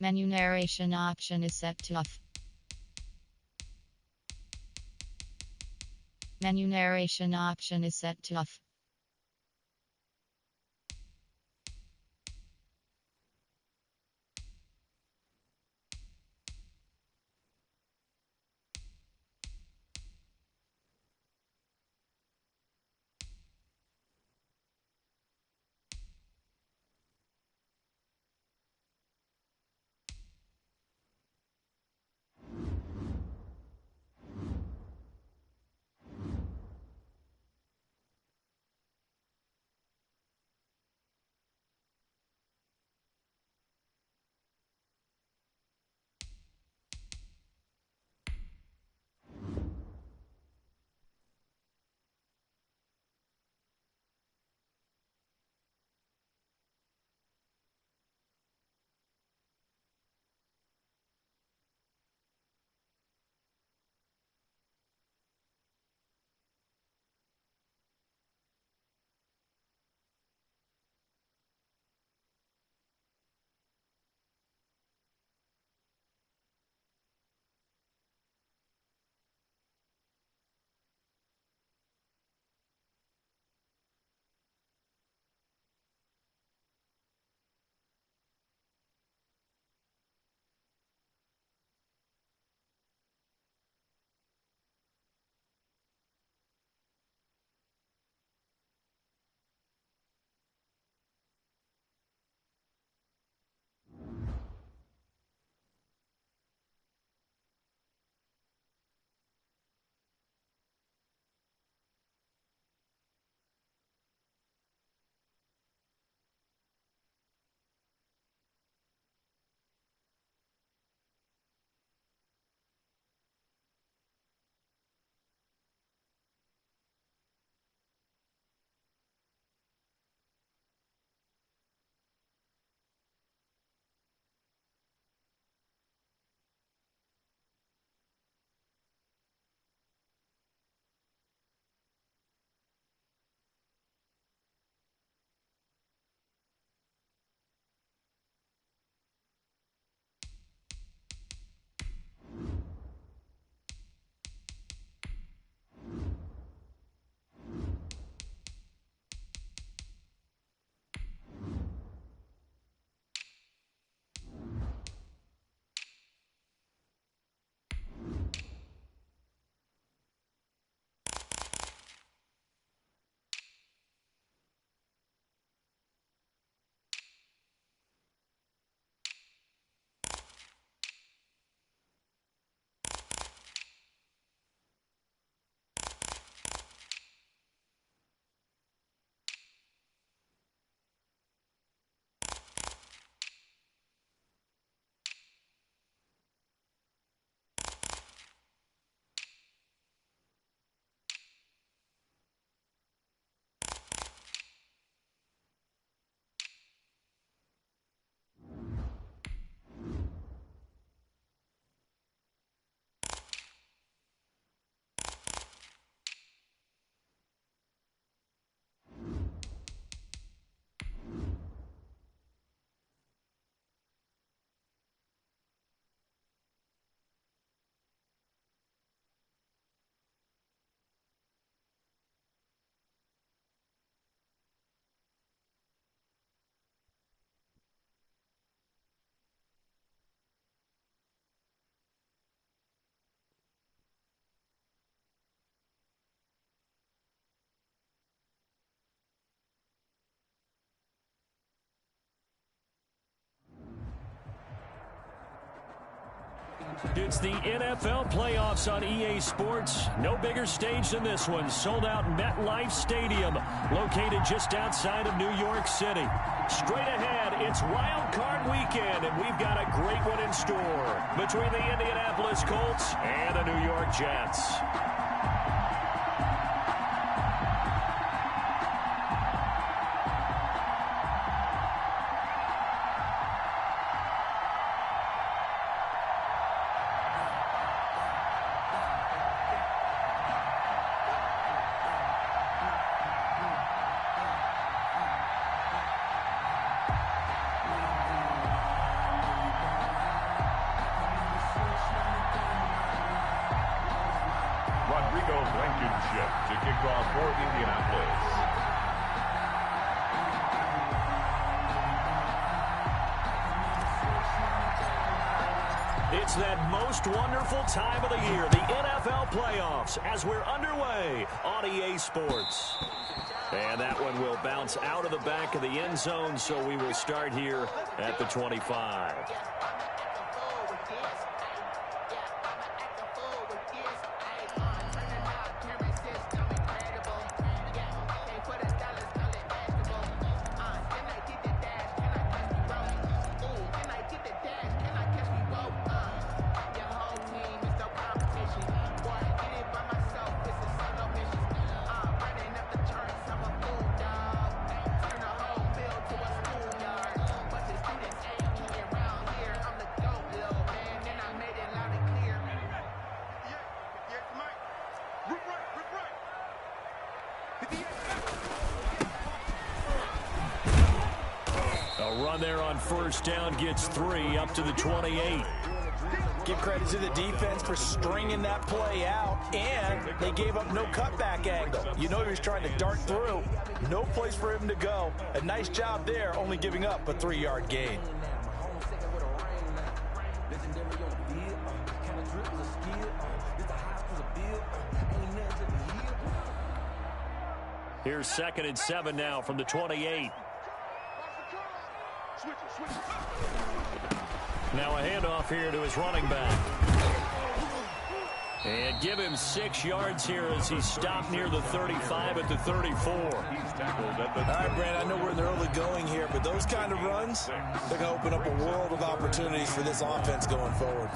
Menu narration option is set to off. Menu narration option is set to off. It's the NFL playoffs on EA Sports. No bigger stage than this one. Sold out MetLife Stadium, located just outside of New York City. Straight ahead, it's Wild Card Weekend, and we've got a great one in store between the Indianapolis Colts and the New York Jets. Blankenship to kick off for Indianapolis. It's that most wonderful time of the year, the NFL playoffs, as we're underway on EA Sports. And that one will bounce out of the back of the end zone, so we will start here at the 25. Run there on first down gets 3 up to the 28. Give credit to the defense for stringing that play out, and they gave up no cutback angle. You know he was trying to dart through. No place for him to go. A nice job there, only giving up a 3-yard gain. Here's 2nd and 7 now from the 28. Now a handoff here to his running back. And give him 6 yards here as he stopped near the 35 at the 34. All right, Brand, I know we're in the early going here, but those kind of runs, they're going to open up a world of opportunities for this offense going forward.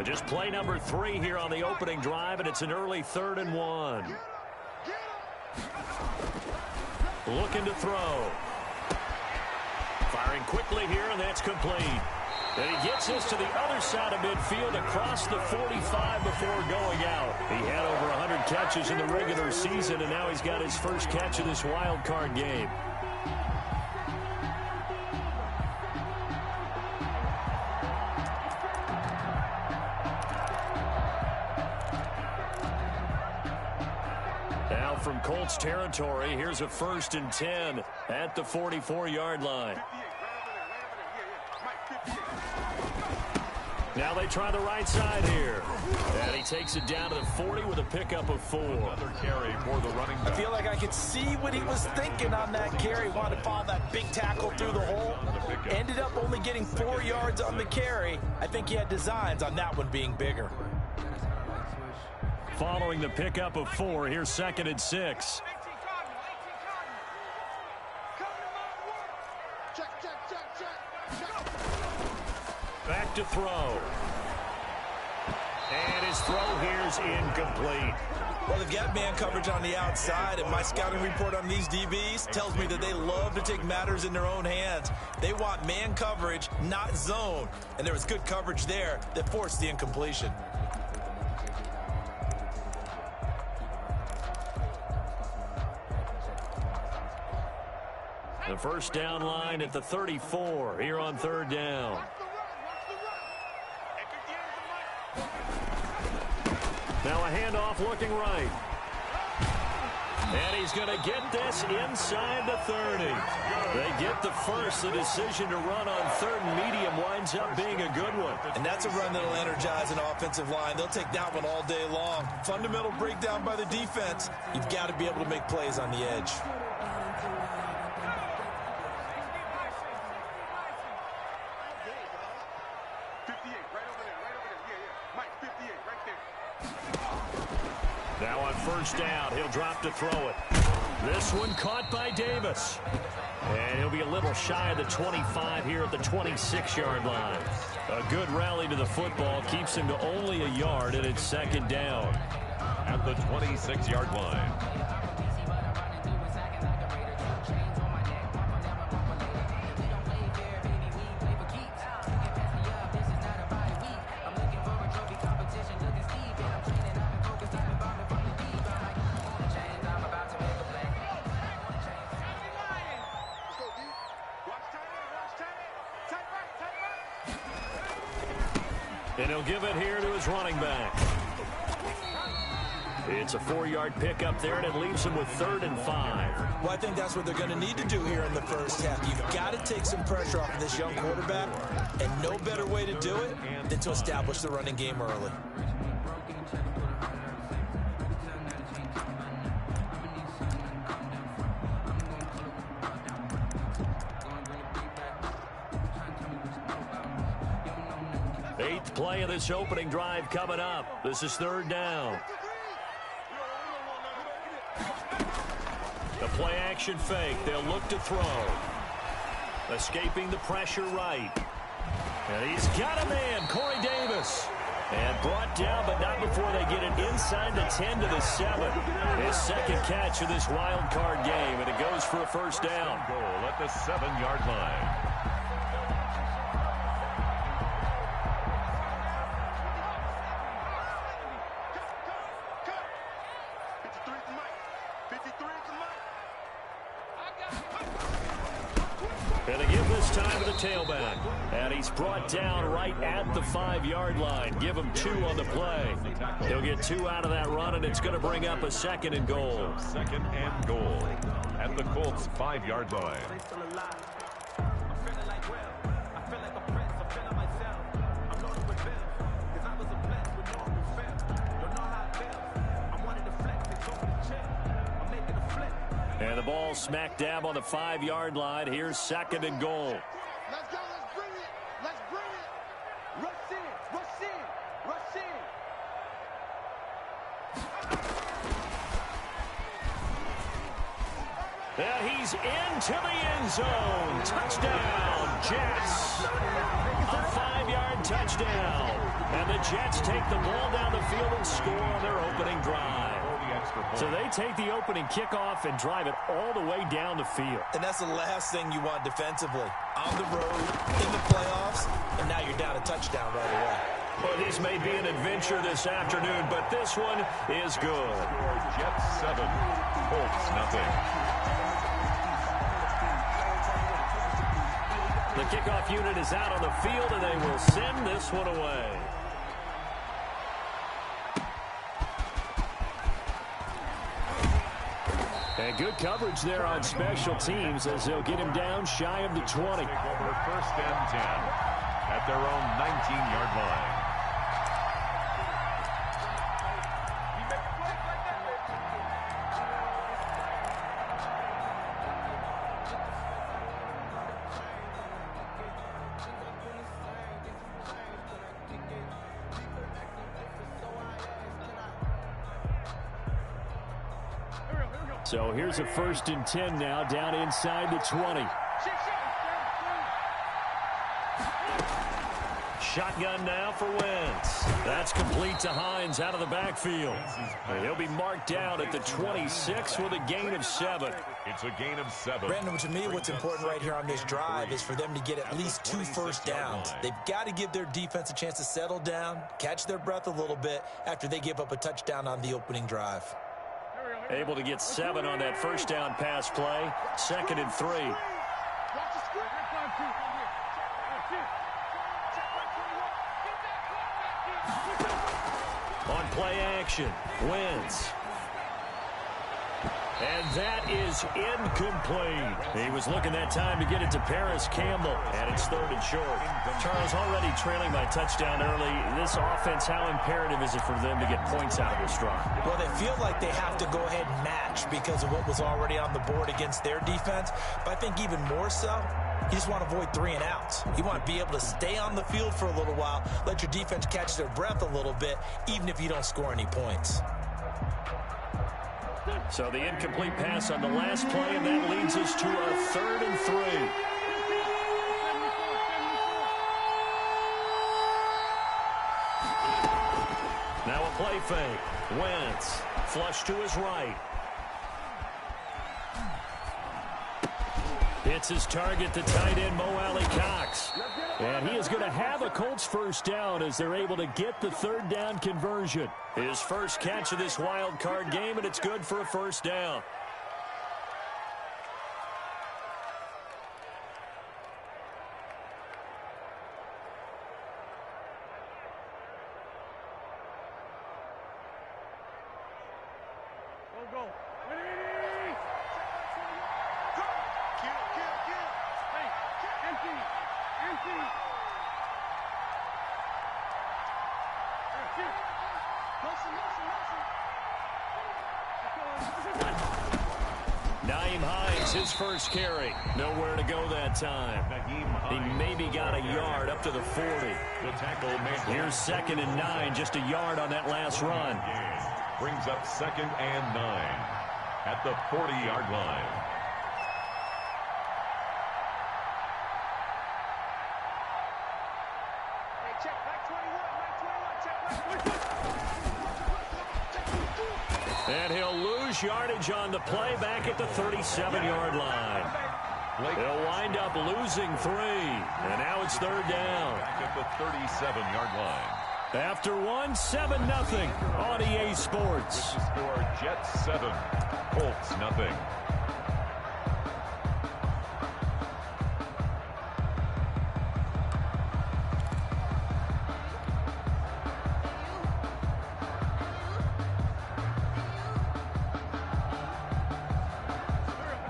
Just play number 3 here on the opening drive, and it's an early 3rd and 1. Looking to throw. Firing quickly here, and that's complete. And he gets us to the other side of midfield across the 45 before going out. He had over 100 catches in the regular season, and now he's got his first catch of this wild card game. Now from Colts territory, here's a 1st and 10 at the 44-yard line. Now they try the right side here. And he takes it down to the 40 with a pickup of 4. Another carry for the running back. I feel like I could see what he was thinking on that carry. Wanted to follow that big tackle through the hole. Ended up only getting 4 yards on the carry. I think he had designs on that one being bigger. Following the pickup of 4, here's 2nd and 6. Back to throw. And his throw here's incomplete. Well, they've got man coverage on the outside, and my scouting report on these DBs tells me that they love to take matters in their own hands. They want man coverage, not zone. And there was good coverage there that forced the incompletion. The first down line at the 34 here on 3rd down. Now a handoff looking right. And he's going to get this inside the 30. They get the first. The decision to run on 3rd and medium winds up being a good one. And that's a run that'll energize an offensive line. They'll take that one all day long. Fundamental breakdown by the defense. You've got to be able to make plays on the edge. Now on first down, he'll drop to throw it. This one caught by Davis. And he'll be a little shy of the 25 here at the 26-yard line. A good rally to the football keeps him to only a yard, and it's 2nd down. At the 26-yard line. he'll give it here to his running back. It's a 4-yard pickup there, and it leaves him with 3rd and 5. Well, I think that's what they're going to need to do here in the first half. You've got to take some pressure off of this young quarterback, and no better way to do it than to establish the running game early. Eighth play of this opening drive coming up. This is 3rd down. The play action fake. They'll look to throw. Escaping the pressure right. And he's got a man, Corey Davis. And brought down, but not before they get it inside the 10 to the 7. His second catch of this wild card game, and it goes for a first down. Goal at the 7-yard line. And they give this time to the tailback. And he's brought down right at the 5-yard line. Give him 2 on the play. He'll get 2 out of that run, and it's going to bring up a 2nd and goal. 2nd and goal at the Colts 5-yard line. And the ball smack dab on the 5-yard line. Here's 2nd and goal. Let's go. Let's bring it. Let's bring it. Rush in. Rush in. Rush in. And he's into the end zone. Touchdown, Jets. A 5-yard touchdown. And the Jets take the ball down the field and score on their opening drive. So they take the opening kickoff and drive it all the way down the field. And that's the last thing you want defensively. On the road, in the playoffs, and now you're down a touchdown right away. Well, this may be an adventure this afternoon, but this one is good. Jets 7, Colts nothing. The kickoff unit is out on the field, and they will send this one away. And good coverage there on special teams as they'll get him down shy of the 20. Take over 1st and 10 at their own 19-yard line. So here's a 1st and 10 now, down inside the 20. Shotgun now for Wentz. That's complete to Hines out of the backfield. And he'll be marked down at the 26 with a gain of 7. It's a gain of 7. Brandon, to me, what's important right here on this drive is for them to get at least 2 first downs. They've got to give their defense a chance to settle down, catch their breath a little bit after they give up a touchdown on the opening drive. Able to get 7 on that first down pass play. 2nd and 3. On play action, Wentz. And that is incomplete. He was looking that time to get it to Paris Campbell, and it's 3rd and short. Charles, already trailing by touchdown early. This offense, how imperative is it for them to get points out of this drive? Well, they feel like they have to go ahead and match because of what was already on the board against their defense. But I think even more so, you just want to avoid 3 and outs. You want to be able to stay on the field for a little while, let your defense catch their breath a little bit, even if you don't score any points. So the incomplete pass on the last play, and that leads us to a 3rd and 3. Now a play fake. Wentz, flush to his right. It's his target, the tight end, Mo Alley Cox. And he is going to have a Colts first down as they're able to get the 3rd down conversion. His first catch of this wild card game, and it's good for a first down. Naeem Hines, his first carry. Nowhere to go that time. He maybe got a yard up to the 40. Here's 2nd and 9, just a yard on that last run. Brings up 2nd and 9 at the 40-yard line. And he'll lose yardage on the play back at the 37-yard line. They'll wind up losing 3. And now it's 3rd down. Back at the 37-yard line. After 7-0 on EA Sports. The score, Jets 7, Colts 0.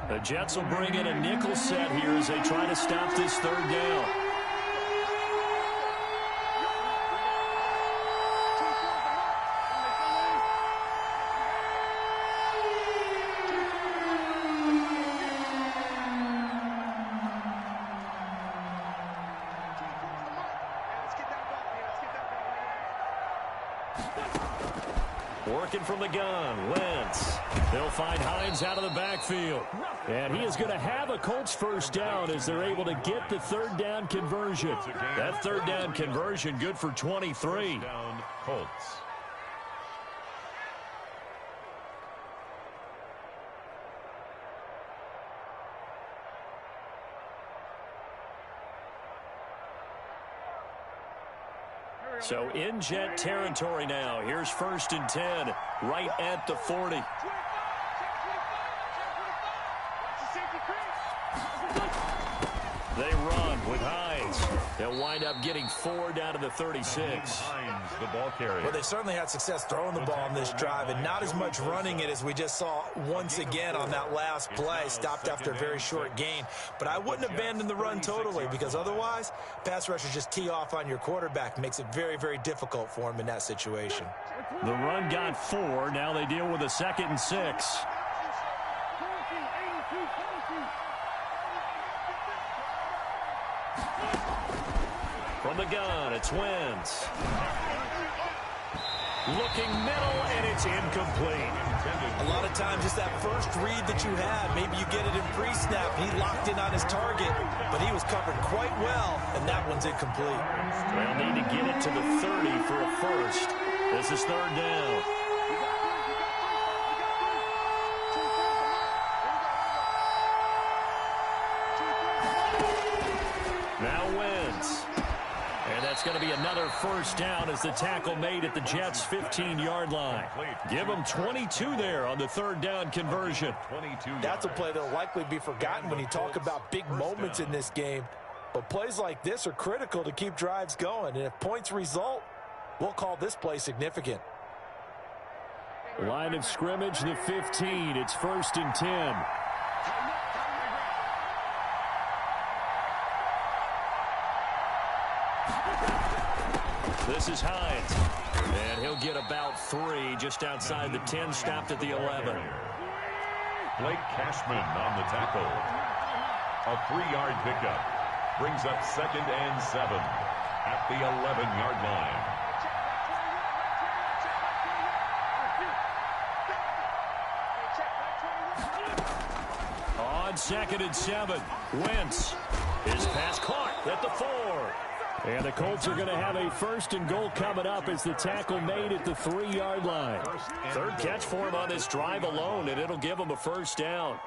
The Jets will bring in a nickel set here as they try to stop this 3rd down. Working from the gun, Wentz. They'll find Hines out of the backfield. And he is going to have a Colts first down as they're able to get the 3rd down conversion. That 3rd down conversion good for 23. Down, Colts. So in Jet territory now. Here's 1st and 10, right at the 40. They run with Hines. They'll wind up getting 4 down to the 36. Hines, the ball carrier. Well, they certainly had success throwing the ball on this drive and not as much running it as we just saw once again on that last play. Stopped after a very short gain. But I wouldn't abandon the run totally because otherwise, pass rushers just tee off on your quarterback. Makes it very, very difficult for him in that situation. The run got 4. Now they deal with a 2nd and 6. From the gun, it's Wentz. Looking middle, and it's incomplete. A lot of times, it's that first read that you have. Maybe you get it in pre-snap. He locked in on his target, but he was covered quite well, and that one's incomplete. They'll need to get it to the 30 for a first. This is 3rd down. Now Wentz. And that's going to be another first down as the tackle made at the Jets' 15-yard line. Give them 22 there on the 3rd down conversion. That's a play that'll likely be forgotten when you talk about big moments in this game. But plays like this are critical to keep drives going. And if points result, we'll call this play significant. Line of scrimmage, the 15. It's 1st and 10. This is Hines. And he'll get about 3 just outside the 10, stopped at the 11. Blake Cashman on the tackle. A 3-yard pickup. Brings up 2nd and 7 at the 11-yard line. On 2nd and 7, Wentz. His pass caught at the 4. And the Colts are going to have a 1st and goal coming up as the tackle made at the 3-yard line. 3rd catch for him on this drive alone, and it'll give him a first down.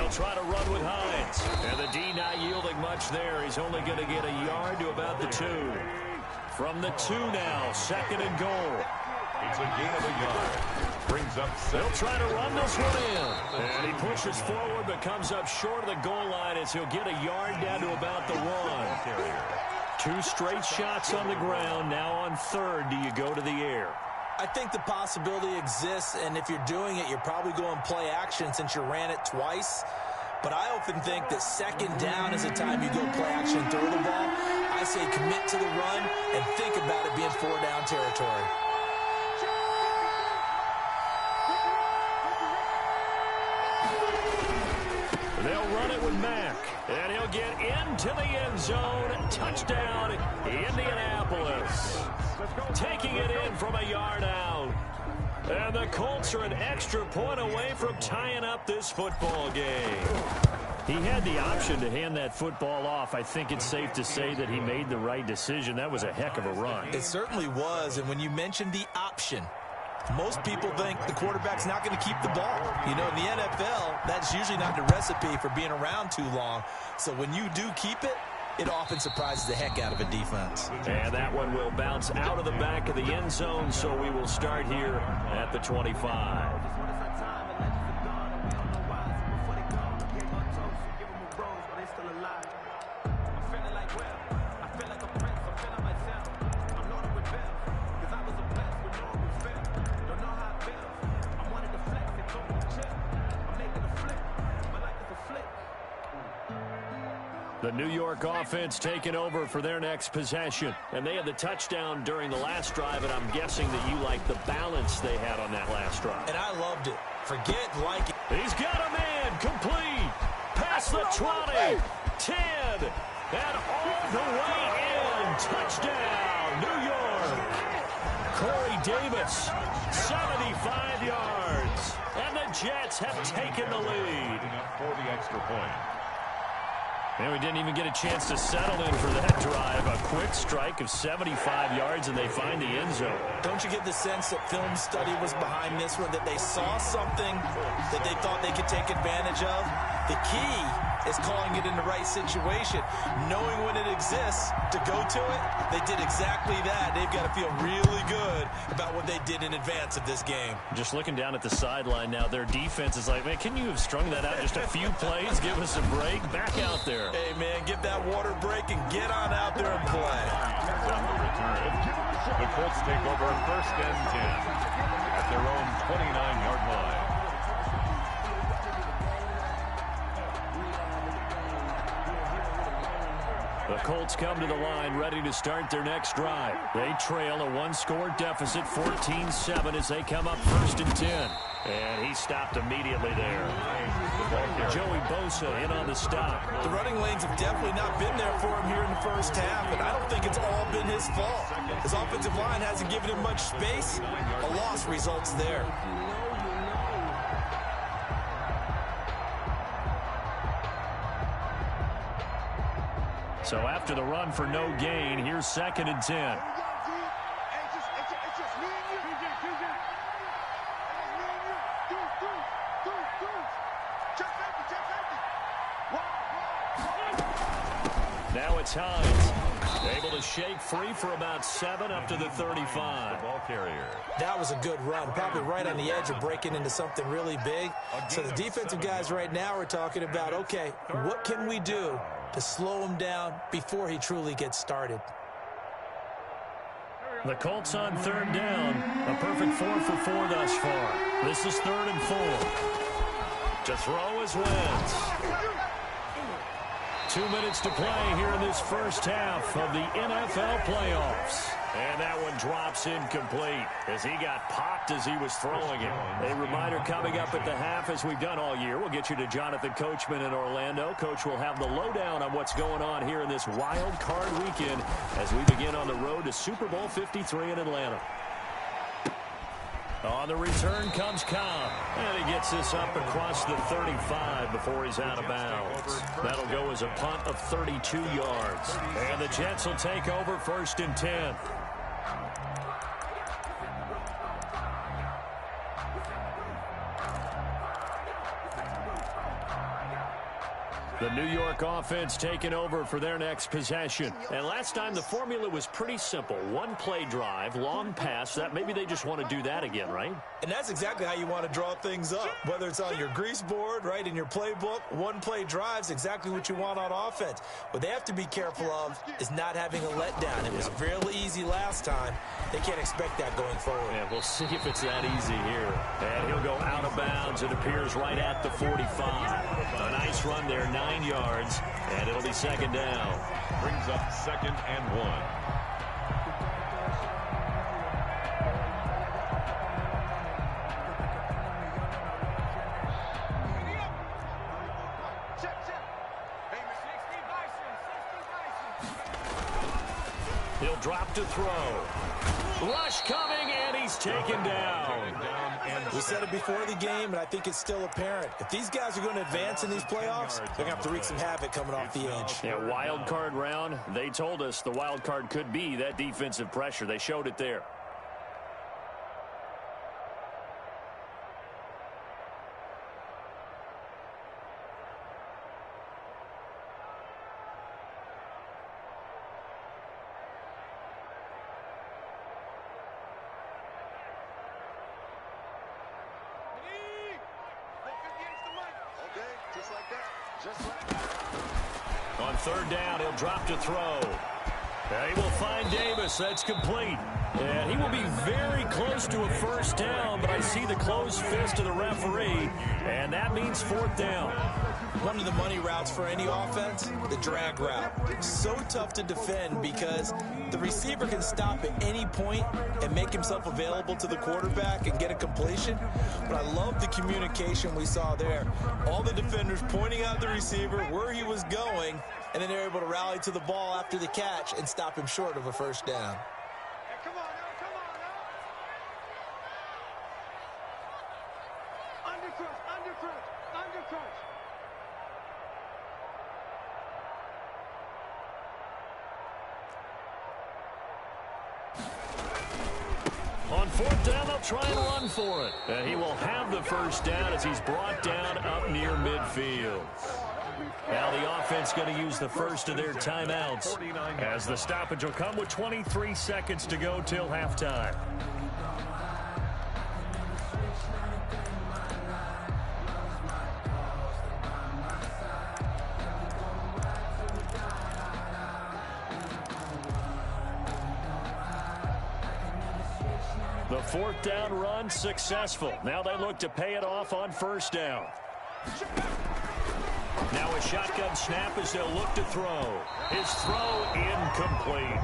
they'll try to run with Hines. And the D not yielding much there. He's only going to get a yard to about the 2. From the 2 now, 2nd and goal. It's a gain of a yard. Brings up 7. They'll try to run this one in. And he pushes forward but comes up short of the goal line as he'll get a yard down to about the 1. 2 straight shots on the ground. Now on 3rd, do you go to the air? I think the possibility exists, and if you're doing it, you're probably going play action since you ran it twice. But I often think that 2nd down is the time you go play action and throw the ball. I say commit to the run and think about it being 4-down territory. They'll run it with Mack, and he'll get into the end zone. Touchdown, Indianapolis. Taking it in from a yard out. And the Colts are an extra point away from tying up this football game. He had the option to hand that football off. I think it's safe to say that he made the right decision. That was a heck of a run. It certainly was, and when you mentioned the option, most people think the quarterback's not going to keep the ball. You know, in the NFL, that's usually not the recipe for being around too long. So when you do keep it, it often surprises the heck out of a defense. And that one will bounce out of the back of the end zone, so we will start here at the 25. The New York offense taking over for their next possession. And they had the touchdown during the last drive, and I'm guessing that you like the balance they had on that last drive. And I loved it. Forget liking. He's got a man complete. Past the 20, 10, and all the way in. Touchdown, New York. Corey Davis, 75 yards. And the Jets have taken the lead. For the extra point. And we didn't even get a chance to settle in for that drive. A quick strike of 75 yards, and they find the end zone. Don't you get the sense that film study was behind this one, that they saw something that they thought they could take advantage of? The key is calling it in the right situation, knowing when it exists to go to it. They did exactly that. They've got to feel really good about what they did in advance of this game. Just looking down at the sideline now, their defense is like, man, can you have strung that out just a few plays? Give us a break. Back out there. Hey, man, give that water break and get on out there and play. The Colts take over 1st and 10 at their own 29-yard line. The Colts come to the line ready to start their next drive. They trail a 1-score deficit, 14-7, as they come up 1st and 10. And he stopped immediately there. Joey Bosa in on the stop. The running lanes have definitely not been there for him here in the first half, and I don't think it's all been his fault. His offensive line hasn't given him much space. A loss results there. So after the run for no gain, here's 2nd and 10. Now it's Hines. Able to shake free for about 7 up to the 35. Ball carrier. That was a good run, probably right on the edge of breaking into something really big. So the defensive guys right now are talking about, okay, what can we do to slow him down before he truly gets started? The Colts on 3rd down. A perfect 4 for 4 thus far. This is 3rd and 4. To throw is Wentz. 2 minutes to play here in this first half of the NFL playoffs. And that one drops incomplete as he got popped as he was throwing it. A reminder coming up at the half, as we've done all year. We'll get you to Jonathan Coachman in Orlando. Coach will have the lowdown on what's going on here in this wild card weekend as we begin on the road to Super Bowl 53 in Atlanta. On the return comes Cobb, and he gets this up across the 35 before he's out of bounds. That'll go as a punt of 32 yards. And the Jets will take over 1st and 10. The New York offense taking over for their next possession. And last time the formula was pretty simple. One play drive, long pass. That maybe they just want to do that again, right? And that's exactly how you want to draw things up. Whether it's on your grease board, right, in your playbook, one play drive's exactly what you want on offense. What they have to be careful of is not having a letdown. It was fairly easy last time. They can't expect that going forward. Yeah, we'll see if it's that easy here. And he'll go out of bounds. It appears right at the 45. A nice run there, 9 yards, and it'll be second down. Brings up 2nd and 1. He'll drop to throw. Rush coming, and he's taken down. We said it before the game, and I think it's still apparent. If these guys are going to advance in these playoffs, they're going to have to wreak some havoc coming off the edge. Yeah, wild card round. They told us the wild card could be that defensive pressure. They showed it there. On third down, he'll drop to throw. He will find Davis. That's complete. And he will be very close to a first down, but I see the closed fist of the referee, and that means 4th down. One of the money routes for any offense, the drag route. So tough to defend because the receiver can stop at any point and make himself available to the quarterback and get a completion. But I love the communication we saw there. All the defenders pointing out the receiver, where he was going, and then they're able to rally to the ball after the catch and stop him short of a first down. On 4th down, they'll try and run for it. And he will have the first down as he's brought down up near midfield. Now the offense going to use the first of their timeouts as the stoppage will come with 23 seconds to go till halftime. The 4th down run successful. Now they look to pay it off on first down. Now a shotgun snap as they'll look to throw. His throw incomplete.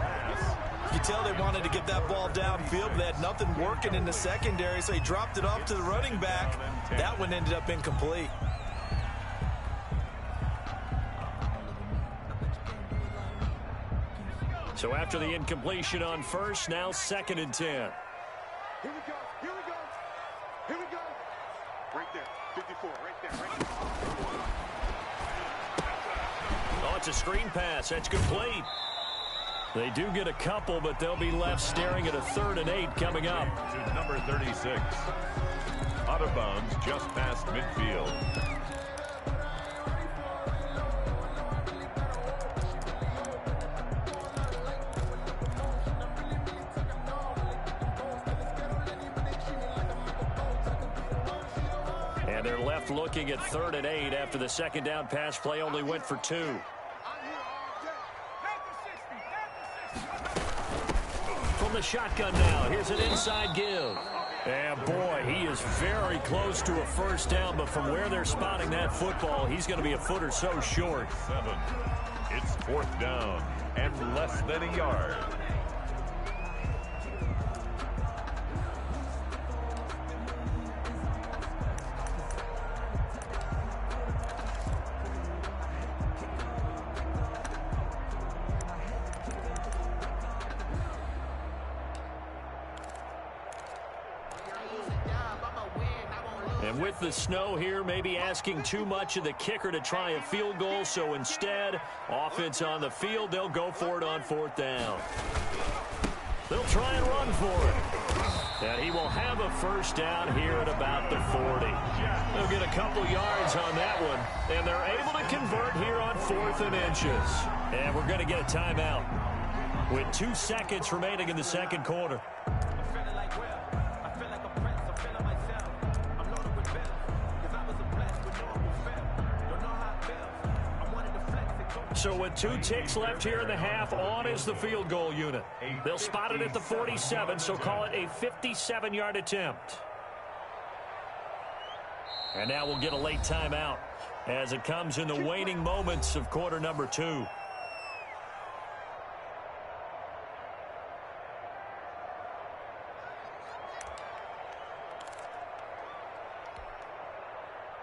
You can tell they wanted to get that ball downfield, but they had nothing working in the secondary, so he dropped it off to the running back. That one ended up incomplete. So after the incompletion on first, now 2nd and 10. Here we go. Here we go. Here we go. Right there. 54. Right there. Right there. Oh, it's a screen pass. That's complete. They do get a couple, but they'll be left staring at a 3rd and 8 coming up. To number 36. Out of bounds just past midfield. And they're left looking at 3rd and 8 after the 2nd down pass play only went for 2. From the shotgun now, here's an inside give. And boy, he is very close to a first down, but from where they're spotting that football, he's going to be a foot or so short. 7. It's 4th down and less than a yard. And with the snow here, maybe asking too much of the kicker to try a field goal. So instead, offense on the field, they'll go for it on 4th down. They'll try and run for it. And he will have a first down here at about the 40. They'll get a couple yards on that one, and they're able to convert here on 4th and inches. And we're going to get a timeout with 2 seconds remaining in the second quarter. So with 2 ticks left here in the half, on is the field goal unit. They'll spot it at the 47, so call it a 57-yard attempt. And now we'll get a late timeout as it comes in the waning moments of quarter number 2.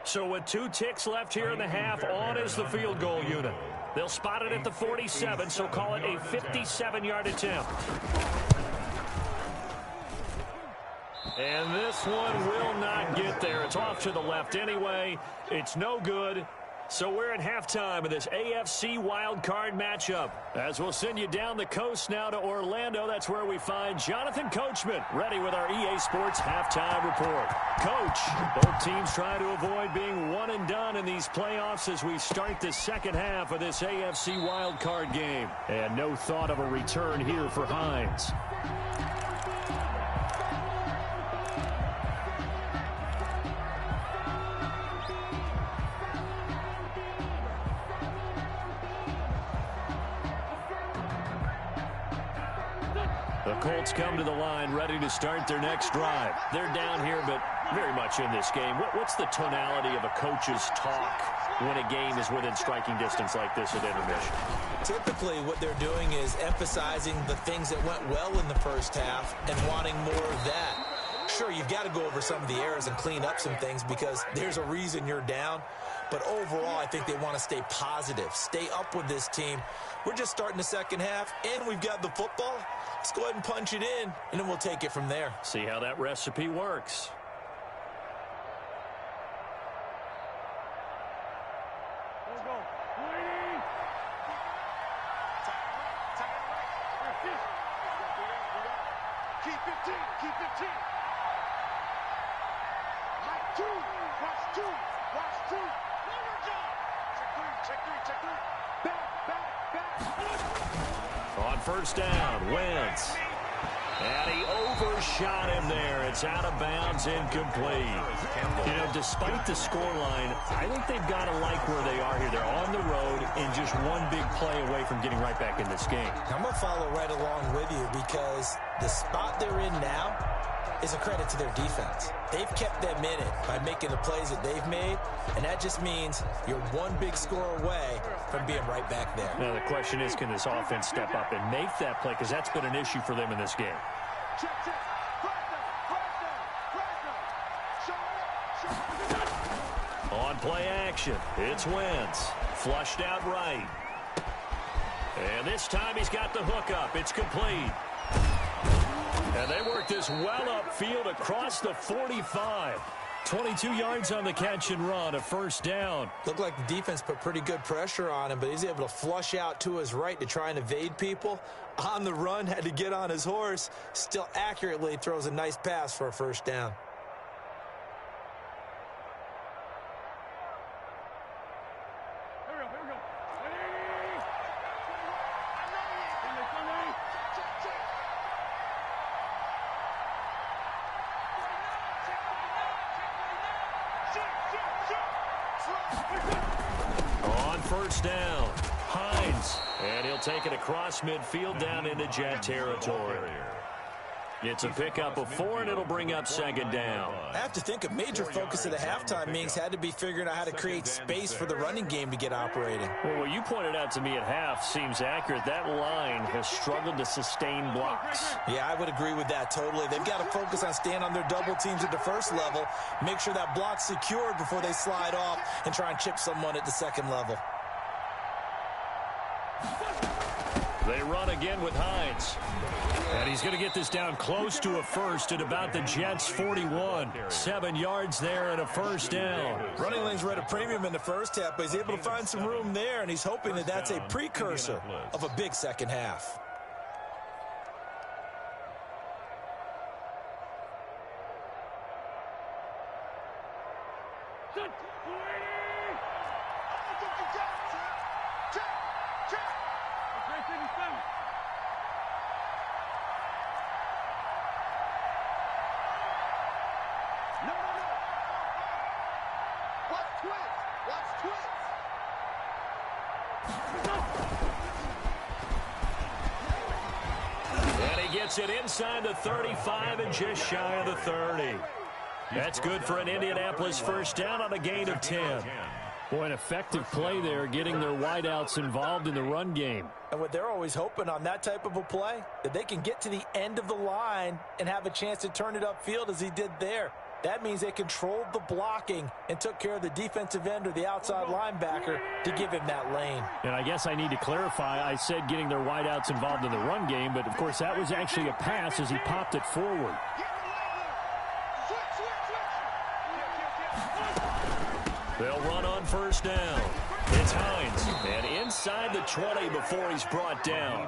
So with 2 ticks left here in the half, on is the field goal unit. They'll spot it at the 47, so call it a 57-yard attempt. And this one will not get there. It's off to the left anyway. It's no good. So we're at halftime of this AFC wildcard matchup. As we'll send you down the coast now to Orlando, that's where we find Jonathan Coachman, ready with our EA Sports halftime report. Coach, both teams try to avoid being one and done in these playoffs as we start the second half of this AFC wildcard game. And no thought of a return here for Hines. The Colts come to the line ready to start their next drive. They're down here, but very much in this game. What's the tonality of a coach's talk when a game is within striking distance like this at intermission? Typically, what they're doing is emphasizing the things that went well in the first half and wanting more of that. Sure, you've got to go over some of the errors and clean up some things because there's a reason you're down. But overall, I think they want to stay positive, stay up with this team. We're just starting the second half, and we've got the football. Let's go ahead and punch it in, and then we'll take it from there. See how that recipe works. Keep 15, keep 15. Mike 2, watch 2, watch 2. One more job. Check 3. Back. On first down, Wentz. And he overshot him there. It's out of bounds, incomplete. You know, despite the scoreline, I think they've got to like where they are here. They're on the road and just one big play away from getting right back in this game. I'm going to follow right along with you because the spot they're in now is a credit to their defense. They've kept them in it by making the plays that they've made, and that just means you're one big score away from being right back there. Now, the question is, can this offense step up and make that play? Because that's been an issue for them in this game. Check. On play action, it's Wentz. Flushed out right. And this time he's got the hook up. It's complete. And they work this well upfield across the 45. 22 yards on the catch and run, a first down. Looked like the defense put pretty good pressure on him, but he's able to flush out to his right to try and evade people. On the run, had to get on his horse. Still accurately throws a nice pass for a first down. On first down, Hines. And he'll take it across midfield down into Jet territory. It's a pickup of 4, and it'll bring up second down. I have to think a major focus of the halftime meetings had to be figuring out how to create space for the running game to get operating. Well, what you pointed out to me at half seems accurate. That line has struggled to sustain blocks. Yeah, I would agree with that totally. They've got to focus on staying on their double teams at the first level, make sure that block's secured before they slide off and try and chip someone at the second level. They run again with Hines. And he's going to get this down close to a first at about the Jets' 41. 7 yards there and a first down. Running lanes were at a premium in the first half, but he's able to find some room there, and he's hoping that that's a precursor of a big second half. No. Watch twins. Watch twins. And he gets it inside the 35 and just shy of the 30. That's good for an Indianapolis first down on a gain of 10. Boy, an effective play there, getting their wideouts involved in the run game. And what they're always hoping on that type of a play, that they can get to the end of the line and have a chance to turn it upfield as he did there. That means they controlled the blocking and took care of the defensive end or the outside linebacker to give him that lane. And I guess I need to clarify, I said getting their wideouts involved in the run game, but of course that was actually a pass as he popped it forward. They'll run on first down. It's Hines. And inside the 20 before he's brought down.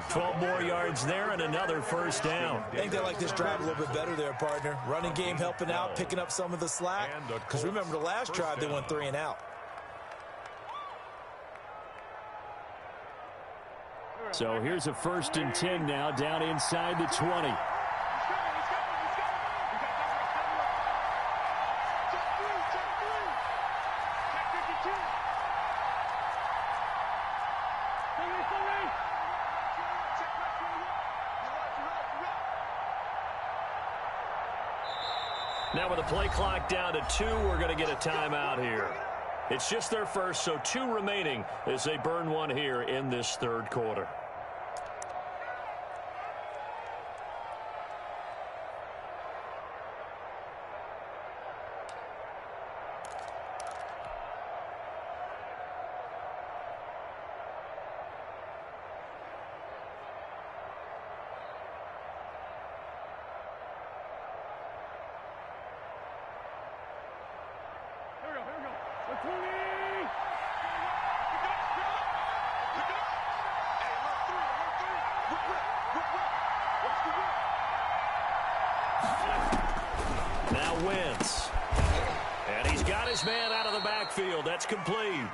12 more yards there and another first down. I think they like this drive a little bit better there, partner. Running game helping out, picking up some of the slack. Because remember the last drive, they went 3 and out. So here's a 1st and 10 now, down inside the 20. Now with the play clock down to 2, we're going to get a timeout here. It's just their first, so 2 remaining as they burn one here in this third quarter. Now Wentz. And he's got his man out of the backfield. That's complete.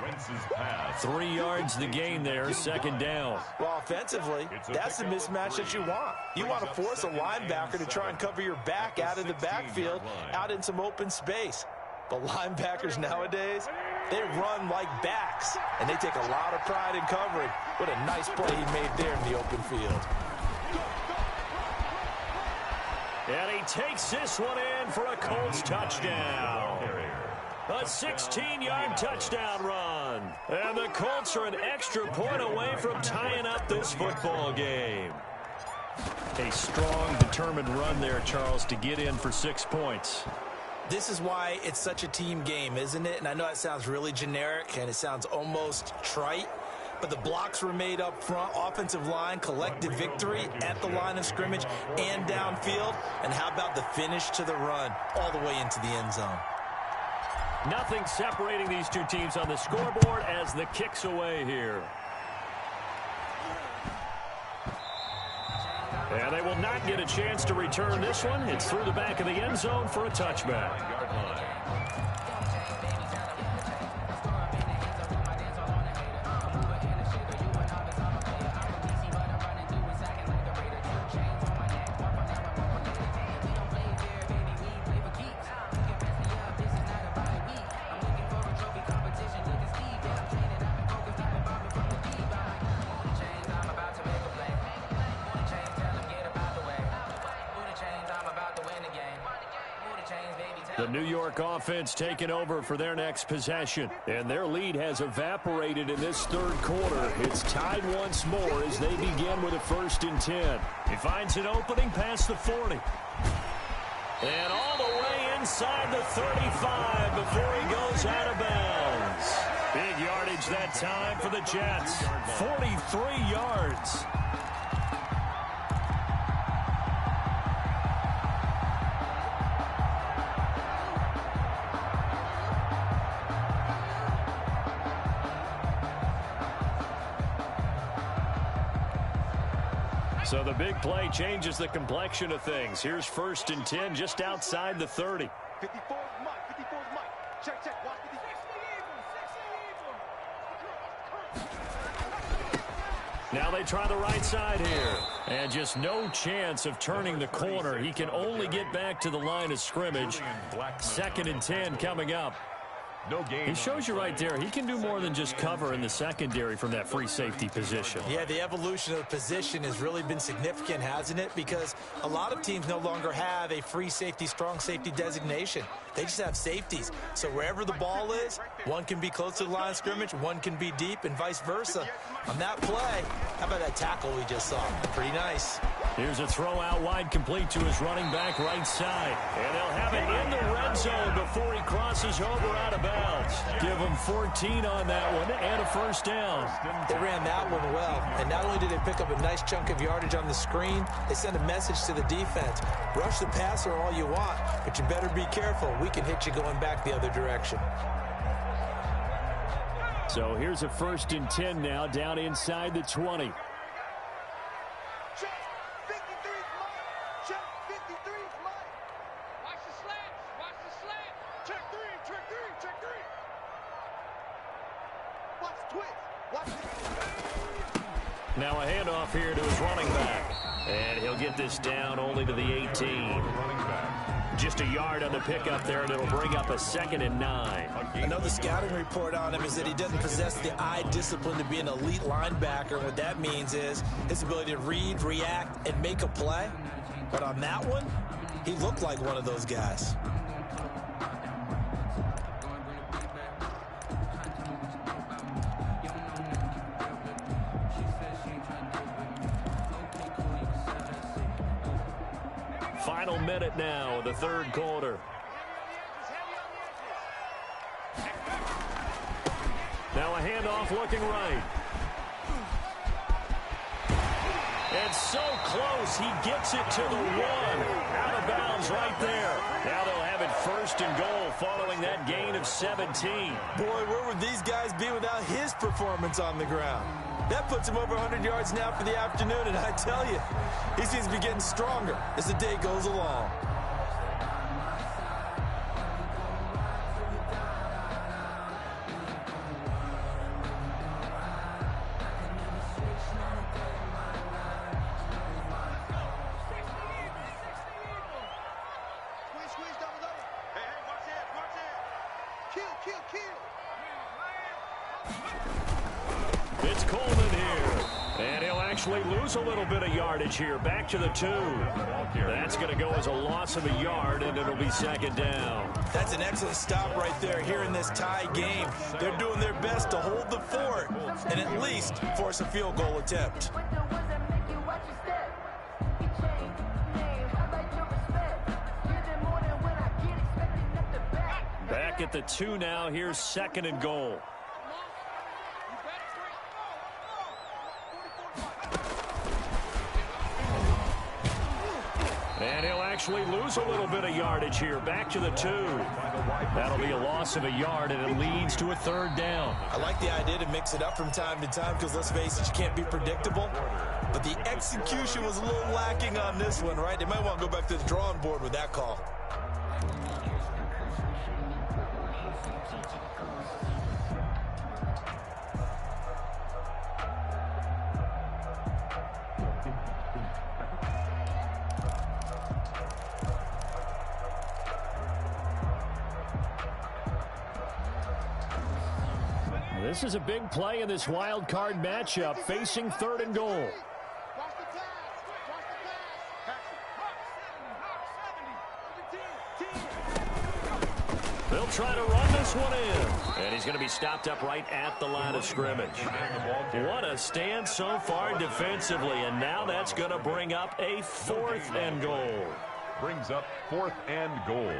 3 yards the gain there, second down. Well, offensively, that's the mismatch that you want. You want to force a linebacker to try and cover your back out of the backfield, out in some open space. But linebackers nowadays, they run like backs, and they take a lot of pride in covering. What a nice play he made there in the open field. And he takes this one in for a Colts touchdown. A 16-yard touchdown run. And the Colts are an extra point away from tying up this football game. A strong, determined run there, Charles, to get in for 6 points. This is why it's such a team game, isn't it? And I know it sounds really generic and it sounds almost trite, but the blocks were made up front, offensive line, collective victory at the line of scrimmage and downfield. And how about the finish to the run all the way into the end zone? Nothing separating these two teams on the scoreboard as the kick's away here. And they will not get a chance to return this one. It's through the back of the end zone for a touchback. The New York offense taking over for their next possession. And their lead has evaporated in this third quarter. It's tied once more as they begin with a 1st and 10. He finds an opening past the 40. And all the way inside the 35 before he goes out of bounds. Big yardage that time for the Jets. 43 yards. So the big play changes the complexion of things. Here's 1st and 10 just outside the 30. 54 is Mike. 54 is Mike. Check, check. Watch the defense. Now they try the right side here. And just no chance of turning the corner. He can only get back to the line of scrimmage. 2nd and 10 coming up. No gain. He shows you right there, he can do more than just cover in the secondary from that free safety position. Yeah, the evolution of the position has really been significant, hasn't it? Because a lot of teams no longer have a free safety, strong safety designation. They just have safeties. So wherever the ball is, one can be close to the line of scrimmage, one can be deep, and vice versa. On that play, how about that tackle we just saw? Pretty nice. Here's a throw out wide, complete to his running back right side. And they'll have it in the red zone before he crosses over out of bounds. Give him 14 on that one and a first down. They ran that one well. And not only did they pick up a nice chunk of yardage on the screen, they sent a message to the defense. Rush the passer all you want, but you better be careful. We can hit you going back the other direction. So here's a 1st and 10 now, down inside the 20. Check. 53's Mike. Check. 53's Mike. Watch the slants. Watch the slant. Check 3. Check 3. Check 3. Watch the twist. Watch the... Now a handoff here to his running back. And he'll get this down only to the 18. Just a yard on the pickup there, and it'll bring up a 2nd and 9. I know the scouting report on him is that he doesn't possess the eye discipline to be an elite linebacker. And what that means is his ability to read, react, and make a play. But on that one, he looked like one of those guys. Final minute now, the 3rd quarter. Now a handoff looking right. And so close, he gets it to the 1. Out of bounds right there. Now they'll have it 1st and goal following that gain of 17. Boy, where would these guys be without his performance on the ground? That puts him over 100 yards now for the afternoon, and I tell you, he seems to be getting stronger as the day goes along. Squeeze, double, double. Hey, watch it, watch it. Kill. It's Coleman here. And he'll actually lose a little bit of yardage here. Back to the 2. That's going to go as a loss of a yard, and it'll be 2nd down. That's an excellent stop right there here in this tie game. They're doing their best to hold the fort and at least force a field goal attempt. Back at the 2 now. Here's 2nd and goal. And he'll actually lose a little bit of yardage here. Back to the 2. That'll be a loss of a yard, and it leads to a 3rd down. I like the idea to mix it up from time to time because, let's face it, you can't be predictable. But the execution was a little lacking on this one, right? They might want to go back to the drawing board with that call. This is a big play in this wild card matchup, facing 3rd and goal. Watch the pass. Watch the pass. They'll try to run this one in. And he's going to be stopped up right at the line of scrimmage. What a stand so far defensively. And now that's going to bring up a 4th and goal. Brings up 4th and goal.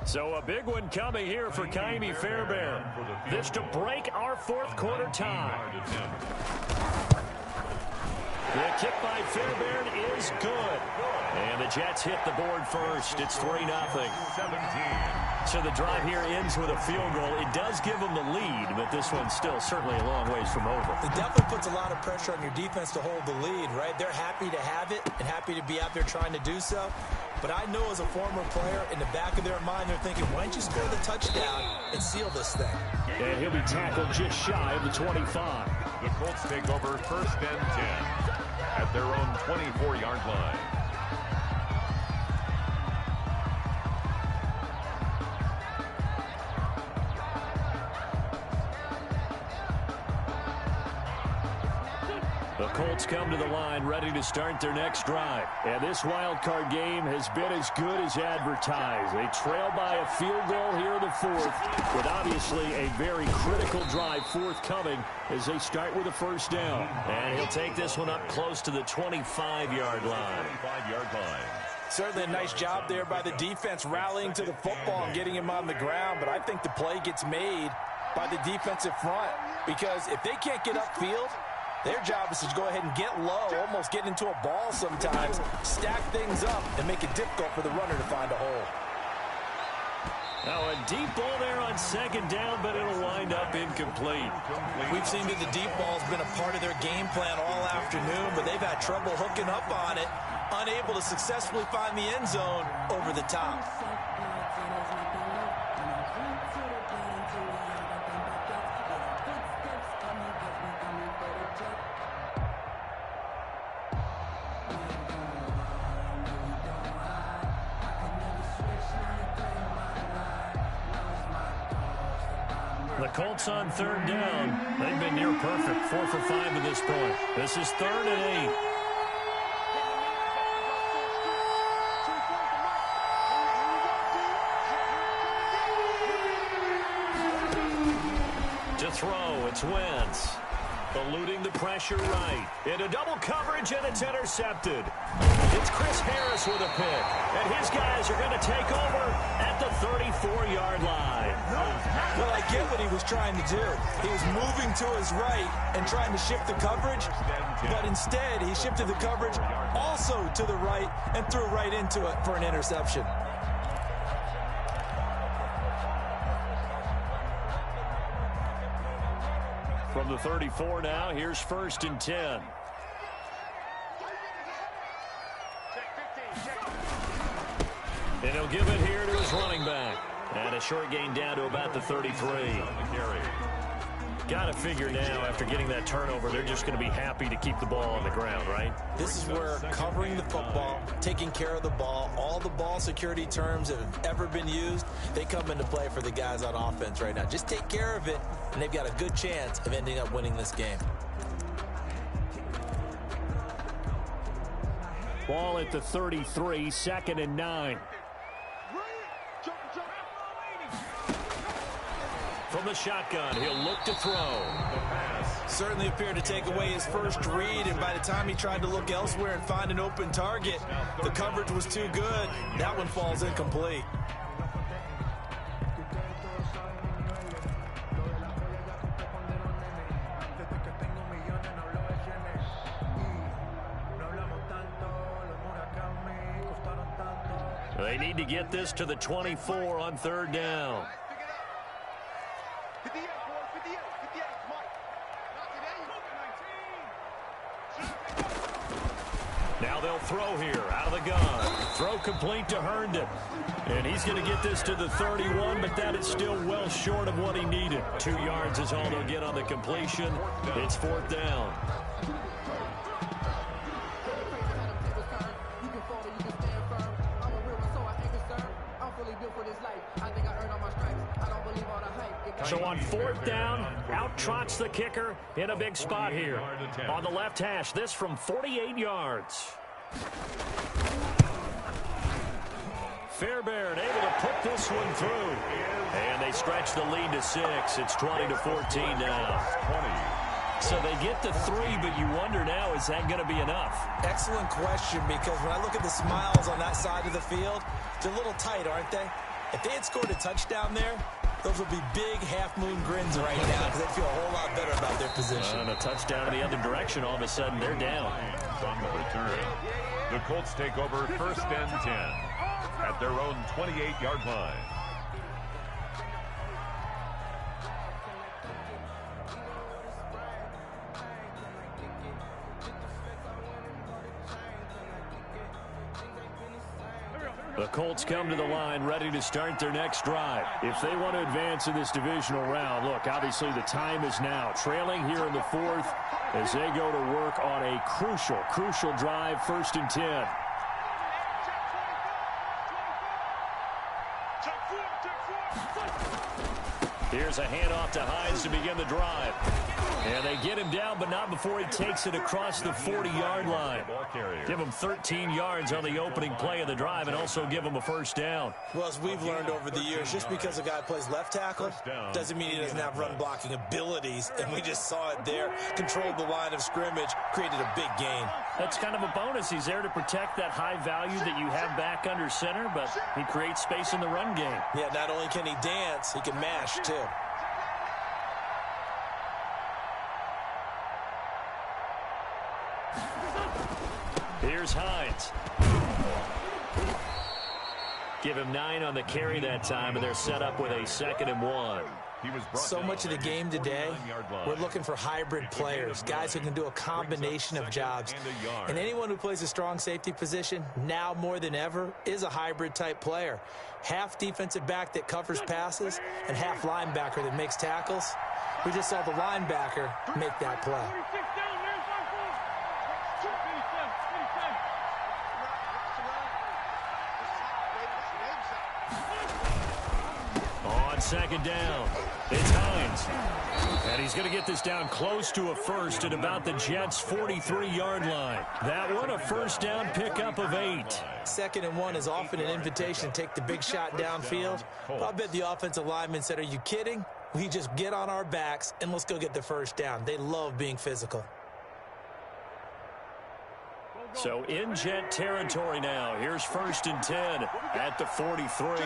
So a big one coming here for Kaimi Fairbairn. This to break our 4th quarter tie. The kick by Fairbairn is good. And the Jets hit the board first. It's 3-0. 17. So the drive here ends with a field goal. It does give them the lead, but this one's still certainly a long ways from over. It definitely puts a lot of pressure on your defense to hold the lead, right? They're happy to have it and happy to be out there trying to do so. But I know as a former player, in the back of their mind, they're thinking, why don't you score the touchdown and seal this thing? And he'll be tackled just shy of the 25. The Colts take over 1st and 10 at their own 24-yard line. The Colts come to the line ready to start their next drive. And this wild card game has been as good as advertised. They trail by a field goal here in the 4th, with obviously a very critical drive forthcoming as they start with a 1st down. And he'll take this one up close to the 25-yard line. 25-yard line. Certainly a nice job there by the defense rallying to the football and getting him on the ground. But I think the play gets made by the defensive front, because if they can't get upfield, their job is to go ahead and get low, almost get into a ball sometimes, stack things up, and make it difficult for the runner to find a hole. Now a deep ball there on 2nd down, but it'll wind up incomplete. We've seen that the deep ball's been a part of their game plan all afternoon, but they've had trouble hooking up on it, unable to successfully find the end zone over the top. The Colts on 3rd down. They've been near perfect, 4 for 5 at this point. This is 3rd and 8. To throw, it's Wentz. Eluding the pressure right. Into double coverage, and it's intercepted. It's Chris Harris with a pick. And his guys are going to take over at the 34-yard line. Well, I get what he was trying to do. He was moving to his right and trying to shift the coverage, but instead he shifted the coverage also to the right and threw right into it for an interception. From the 34 now, here's 1st and 10. And he'll give it here to his running back. And a short gain down to about the 33. Got to figure now, after getting that turnover, they're just going to be happy to keep the ball on the ground, right? This is where covering the football, taking care of the ball, all the ball security terms that have ever been used, they come into play for the guys on offense right now. Just take care of it, and they've got a good chance of ending up winning this game. Ball at the 33, 2nd and 9. From the shotgun, he'll look to throw. Certainly appeared to take away his first read, and by the time he tried to look elsewhere and find an open target, the coverage was too good. That one falls incomplete. They need to get this to the 24 on 3rd down. Now they'll throw here out of the gun. Throw complete to Herndon. And he's going to get this to the 31, but that is still well short of what he needed. 2 yards is all they'll get on the completion. It's 4th down. So on 4th down, out trots the kicker in a big spot here. On the left hash, this from 48 yards. Fairbairn able to put this one through. And they stretch the lead to 6. It's 20-14 now. So they get to 3, but you wonder now, is that going to be enough? Excellent question, because when I look at the smiles on that side of the field, they're a little tight, aren't they? If they had scored a touchdown there, Those will be big half-moon grins right now because they feel a whole lot better about their position. And a touchdown in the other direction. All of a sudden, they're down. On the return, the Colts take over 1st and 10 at their own 28-yard line. The Colts come to the line ready to start their next drive. If they want to advance in this divisional round, look, obviously the time is now. Trailing here in the 4th as they go to work on a crucial drive, 1st and 10. Here's a handoff to Hines to begin the drive. And they get him down, but not before he takes it across the 40-yard line. Give him 13 yards on the opening play of the drive and also give him a 1st down. Well, as we've learned over the years, just because a guy plays left tackle doesn't mean he doesn't have run-blocking abilities. And we just saw it there. Controlled the line of scrimmage, created a big gain. That's kind of a bonus. He's there to protect that high value that you have back under center, but he creates space in the run game. Yeah, not only can he dance, he can mash, too. Here's Hines. Give him 9 on the carry that time, and they're set up with a 2nd and 1. So much of the game today, we're looking for hybrid players, guys who can do a combination of jobs. And anyone who plays a strong safety position, now more than ever, is a hybrid-type player. Half defensive back that covers passes and half linebacker that makes tackles. We just saw the linebacker make that play. On 2nd down, it's Hines. And he's going to get this down close to a 1st at about the Jets' 43-yard line. That one, a 1st down pickup of 8. 2nd and 1 is often an invitation to take the big shot downfield. But I bet the offensive lineman said, are you kidding? We just get on our backs and let's go get the 1st down. They love being physical. So in Jet territory now. Here's 1st and 10 at the 43.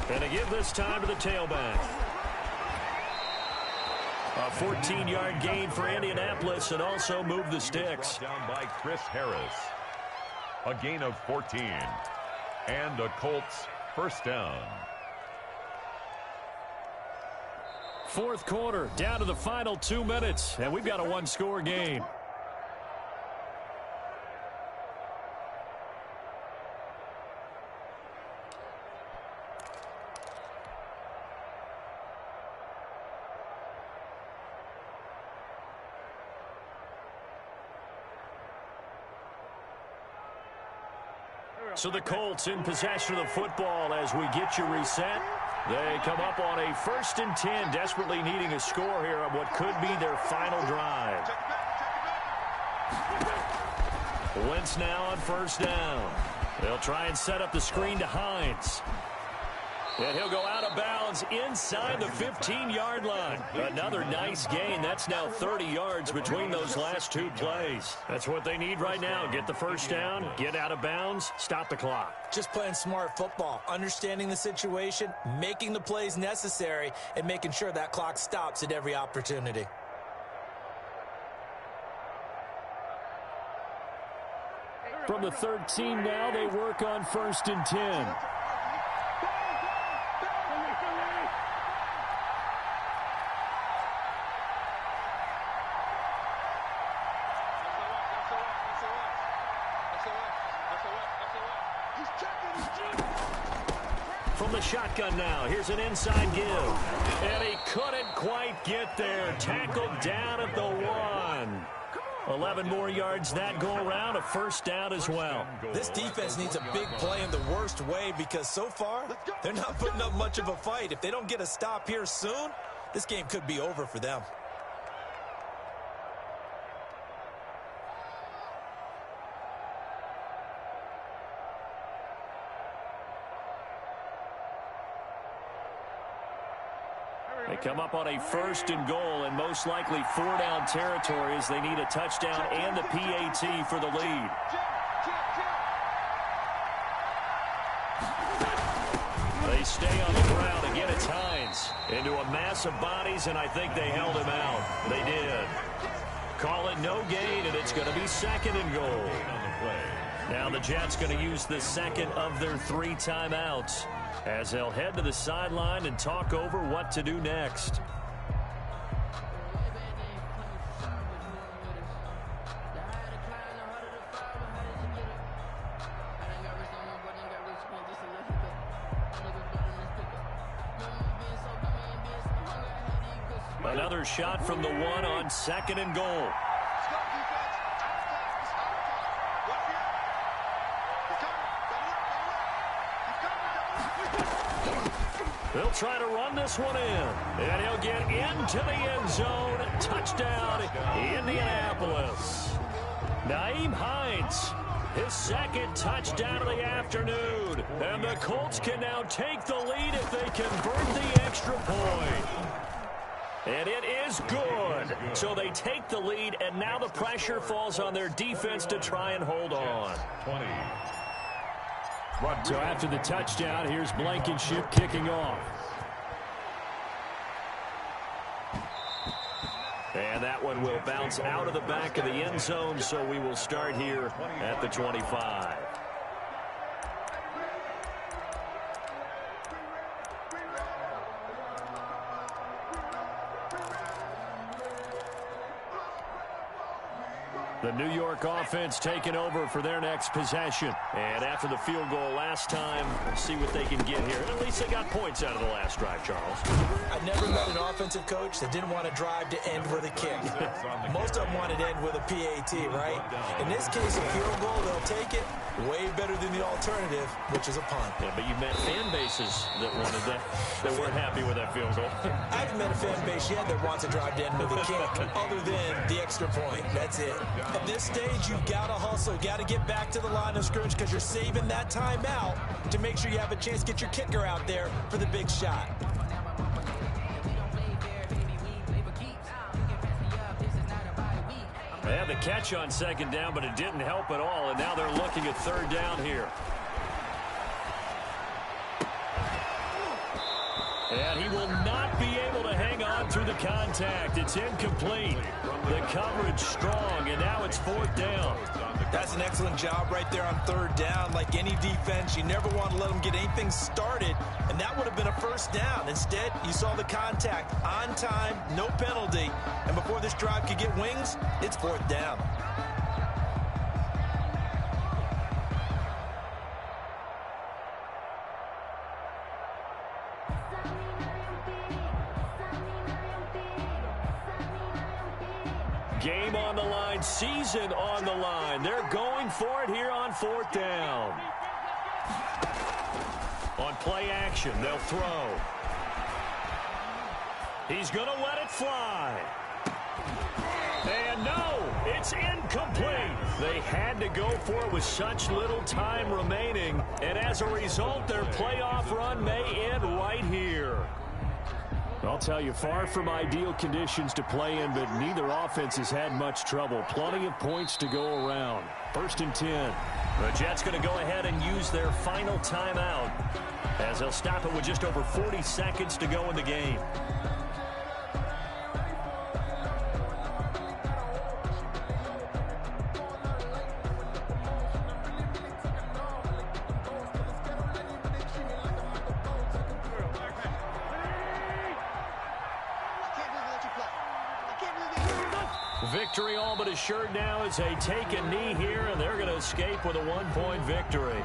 And they give this time to the tailback. A 14-yard gain for Indianapolis and also move the sticks. Down by Chris Harris. A gain of 14. And a Colts 1st down. 4th quarter, down to the final 2 minutes, and we've got a 1-score game. So the Colts in possession of the football as we get you reset. They come up on a 1st and 10, desperately needing a score here on what could be their final drive. Wentz now on 1st down. They'll try and set up the screen to Hines. And he'll go out of bounds inside the 15-yard line. Another nice gain. That's now 30 yards between those last 2 plays. That's what they need right now. Get the 1st down, get out of bounds, stop the clock. Just playing smart football, understanding the situation, making the plays necessary, and making sure that clock stops at every opportunity. From the 13 now, they work on 1st and 10. From the shotgun now, here's an inside give. And he couldn't quite get there. Tackled down at the 1. 11 more yards that go around, a 1st down as well. This defense needs a big play in the worst way because so far, they're not putting up much of a fight. If they don't get a stop here soon, this game could be over for them. They come up on a 1st and goal and most likely 4-down territory as they need a touchdown and the PAT for the lead. They stay on the ground. Again, it's Hines into a mass of bodies, and I think they held him out. They did. Call it no gain, and it's going to be 2nd and goal. Now the Jets going to use the 2nd of their 3 timeouts as they'll head to the sideline and talk over what to do next. Another shot from the 1 on 2nd and goal. They'll try to run this one in, and he'll get into the end zone. Touchdown, Indianapolis. Nyheim Hines, his 2nd touchdown of the afternoon. And the Colts can now take the lead if they convert the extra point. And it is good. So they take the lead, and now the pressure falls on their defense to try and hold on. 20. So after the touchdown, here's Blankenship kicking off. And that one will bounce out of the back of the end zone, so we will start here at the 25. The New York offense taking over for their next possession. And after the field goal last time, we'll see what they can get here. At least they got points out of the last drive, Charles. I never met an offensive coach that didn't want to drive to end with a kick. Most of them wanted to end with a PAT, right? In this case, a field goal, they'll take it. Way better than the alternative, which is a punt. Yeah, but you met fan bases that wanted that weren't happy with that field goal. I haven't met a fan base yet that wants to drive to end with a kick, other than the extra point. That's it. At this stage, you've got to hustle, got to get back to the line of scrimmage because you're saving that timeout to make sure you have a chance to get your kicker out there for the big shot. They had the catch on 2nd down, but it didn't help at all, and now they're looking at 3rd down here. And he will not be able to hang on through the contact. It's incomplete. The coverage strong, and now it's 4th down. That's an excellent job right there on 3rd down. Like any defense, you never want to let them get anything started, and that would have been a 1st down. Instead, you saw the contact on time, no penalty, and before this drive could get wings, it's 4th down. Game on the line, season on the line. They're going for it here on 4th down. On play action, they'll throw. He's going to let it fly. And no, it's incomplete. They had to go for it with such little time remaining. And as a result, their playoff run may end right here. I'll tell you, far from ideal conditions to play in, but neither offense has had much trouble. Plenty of points to go around. 1st and 10. The Jets going to go ahead and use their final timeout as they'll stop it with just over 40 seconds to go in the game. Victory all but assured now as they take a knee here, and they're going to escape with a 1-point victory.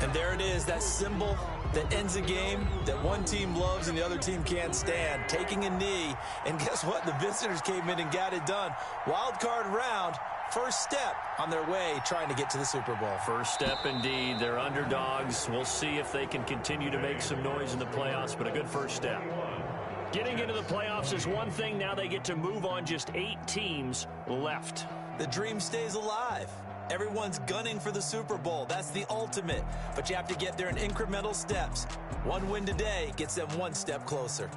And there it is, that symbol that ends a game that one team loves and the other team can't stand. Taking a knee, and guess what? The visitors came in and got it done. Wild card round, first step on their way trying to get to the Super Bowl. First step indeed. They're underdogs. We'll see if they can continue to make some noise in the playoffs, but a good first step. Getting into the playoffs is one thing. Now they get to move on. Just 8 teams left. The dream stays alive. Everyone's gunning for the Super Bowl. That's the ultimate. But you have to get there in incremental steps. One win today gets them one step closer.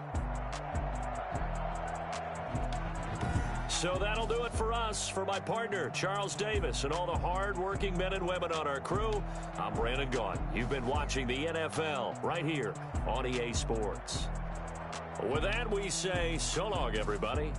So that'll do it for us. For my partner, Charles Davis, and all the hard-working men and women on our crew, I'm Brandon Gaudin. You've been watching the NFL right here on EA Sports. With that, we say so long, everybody.